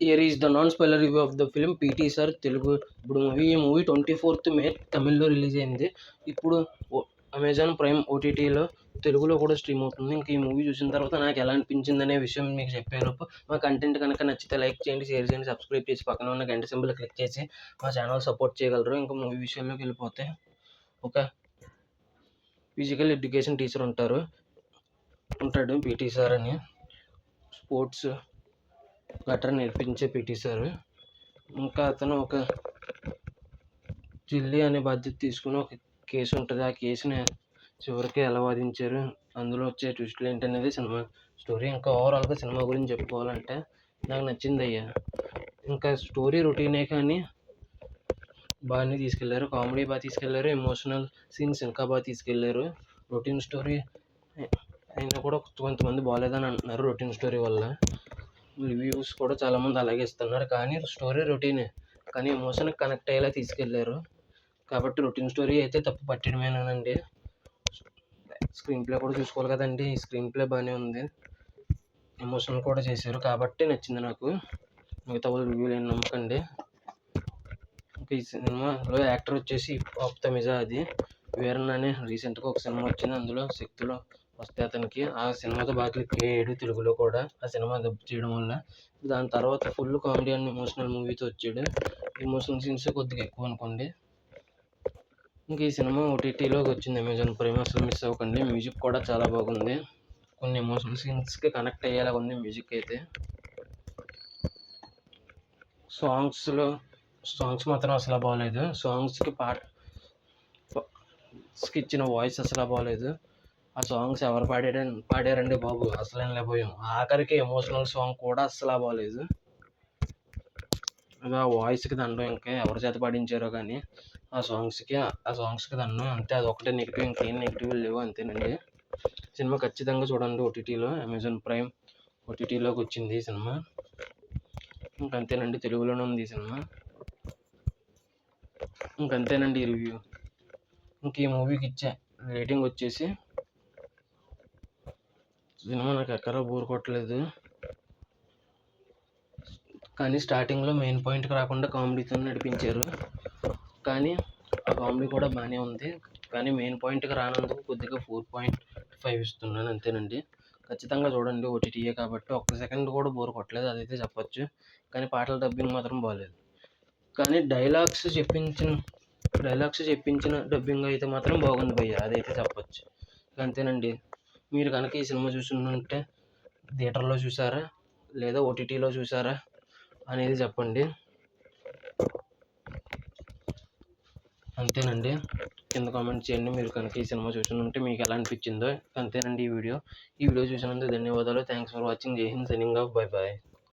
Here is the non spoiler review of the film PT sir Telugu. ఇప్పుడు ఈ movie 24th May తమిళ్లో release అయింది. ఇప్పుడు అమెజాన్ ప్రైమ్ ఓటీటీలో తెలుగులో కూడా స్ట్రీమ్ అవుతుంది. ఇంక ఈ మూవీ చూసిన తర్వాత నాకు ఎలా అనిపించింది అనే విషయం మీకు చెప్పేలోపు మా కంటెంట్ కనుక నచ్చితే లైక్ చేయండి, షేర్ చేయండి, సబ్స్క్రైబ్ చేసి పక్కన ఉన్న గంట సింబల్ క్లిక్ చేసి మా ఛానల్ సపోర్ట్ చేయగలరు. ఇంకా మూవీ విషయంలోకి వెళ్ళిపోతే, ఒక ఫిజికల్ ఎడ్యుకేషన్ టీచర్ ఉంటాడు పీటీ సార్ అని. స్పోర్ట్స్ గట్రా నేర్పించే పీటీ సార్. ఇంకా అతను ఒక చిల్లి అనే బాధ్యత తీసుకుని ఒక కేసు ఉంటుంది. ఆ కేసుని చివరికి ఎలా వాదించారు, అందులో వచ్చే ట్విస్టులు ఏంటనేది సినిమా స్టోరీ. ఇంకా ఓవరాల్గా సినిమా గురించి చెప్పుకోవాలంటే నాకు నచ్చింది అయ్యా. ఇంకా స్టోరీ రొటీనే కానీ బాగానే తీసుకెళ్లారు. కామెడీ బాగా తీసుకెళ్లారు. ఎమోషనల్ సీన్స్ ఇంకా బాగా తీసుకెళ్లారు. రొటీన్ స్టోరీ అయినా కూడా కొంతమంది బాగాలేదని అంటున్నారు రొటీన్ స్టోరీ వల్ల. రివ్యూస్ కూడా చాలామంది అలాగే ఇస్తున్నారు. కానీ స్టోరీ రొటీనే, కానీ ఎమోషన్కి కనెక్ట్ అయ్యేలా తీసుకెళ్లారు. కాబట్టి రొటీన్ స్టోరీ అయితే తప్పు పట్టడమేనండి. స్క్రీన్ ప్లే కూడా చూసుకోవాలి కదండి. స్క్రీన్ ప్లే బాగానే ఉంది, ఎమోషన్ కూడా చేశారు కాబట్టి నచ్చింది నాకు. మిగతా వాళ్ళు రివ్యూలు ఏం నమ్మకండి. ఇంకా ఈ సినిమాలో యాక్టర్ వచ్చేసి తమిజా. అది వీరన్ అనే రీసెంట్గా ఒక సినిమా వచ్చింది, అందులో శక్తులు వస్తే అతనికి ఆ సినిమాతో బాగా క్లిక్ అయ్యాడు తెలుగులో కూడా, ఆ సినిమా డబ్ చేయడం వల్ల. దాని తర్వాత ఫుల్ కామెడీ అండ్ ఎమోషనల్ మూవీతో వచ్చాడు. ఎమోషనల్ సీన్స్ కొద్దిగా ఎక్కువ అనుకోండి. ఇంకా ఈ సినిమా ఓటీటీలోకి వచ్చింది అమెజాన్ ప్రైమ్, అసలు మిస్ అవ్వకండి. మ్యూజిక్ కూడా చాలా బాగుంది, కొన్ని ఎమోషనల్ సీన్స్కి కనెక్ట్ అయ్యేలా ఉంది మ్యూజిక్ అయితే. సాంగ్స్ మాత్రం అసలు బాగోలేదు. సాంగ్స్కి ఇచ్చిన వాయిస్ అసలు బాగోలేదు. ఆ సాంగ్స్ ఎవరు పాడారండి బాబు, అసలు లేకపోయాం. ఆఖరికి ఎమోషనల్ సాంగ్ కూడా అస్సలు బాగోలేదు. అది ఆ వాయిస్కి దండం, ఇంకా ఎవరి చేత పాడించారో కానీ ఆ సాంగ్స్కి దండం అంతే. అది ఒకటే నెగిటివ్, ఇంకేం నెగిటివ్ లేవు, అంతేనండి. సినిమా ఖచ్చితంగా చూడండి ఓటీటీలో. అమెజాన్ ప్రైమ్ ఓటీటీలోకి వచ్చింది ఈ సినిమా. ఇంకంతేనండి, తెలుగులోనే ఉంది ఈ సినిమా. ఇంకంతేనండి ఈ రివ్యూ. ఇంక ఈ మూవీకి ఇచ్చే రేటింగ్ వచ్చేసి, సినిమా నాకు ఎక్కడా బోర్ కొట్టలేదు. కానీ స్టార్టింగ్లో మెయిన్ పాయింట్కి రాకుండా కామెడీతో నడిపించారు. కానీ ఆ కామెడీ కూడా బాగానే ఉంది. కానీ మెయిన్ పాయింట్కి రానందుకు కొద్దిగా 4.5 ఇస్తున్నాను, అంతేనండి. ఖచ్చితంగా చూడండి, ఓటీటీయే కాబట్టి. ఒక్క సెకండ్ కూడా బోర్ కొట్టలేదు, అదైతే చెప్పొచ్చు. కానీ పాటల డబ్బింగ్ మాత్రం బాగలేదు. కానీ డైలాగ్స్ చెప్పించిన డబ్బింగ్ అయితే మాత్రం బాగుంది భయ్య, అదైతే చెప్పొచ్చు. అంతేనండి. మీరు కనుక ఈ సినిమా చూసుంటే థియేటర్లో చూసారా లేదా ఓటీటీలో చూసారా అనేది చెప్పండి. అంతేనండి, కింద కామెంట్ చేయండి. మీరు కనుక ఈ సినిమా చూసుంటే మీకు ఎలా అనిపించిందో. అంతేనండి ఈ వీడియో చూసినందుకు ధన్యవాదాలు. Thanks for watching. Jai Hind, signing off. Bye bye.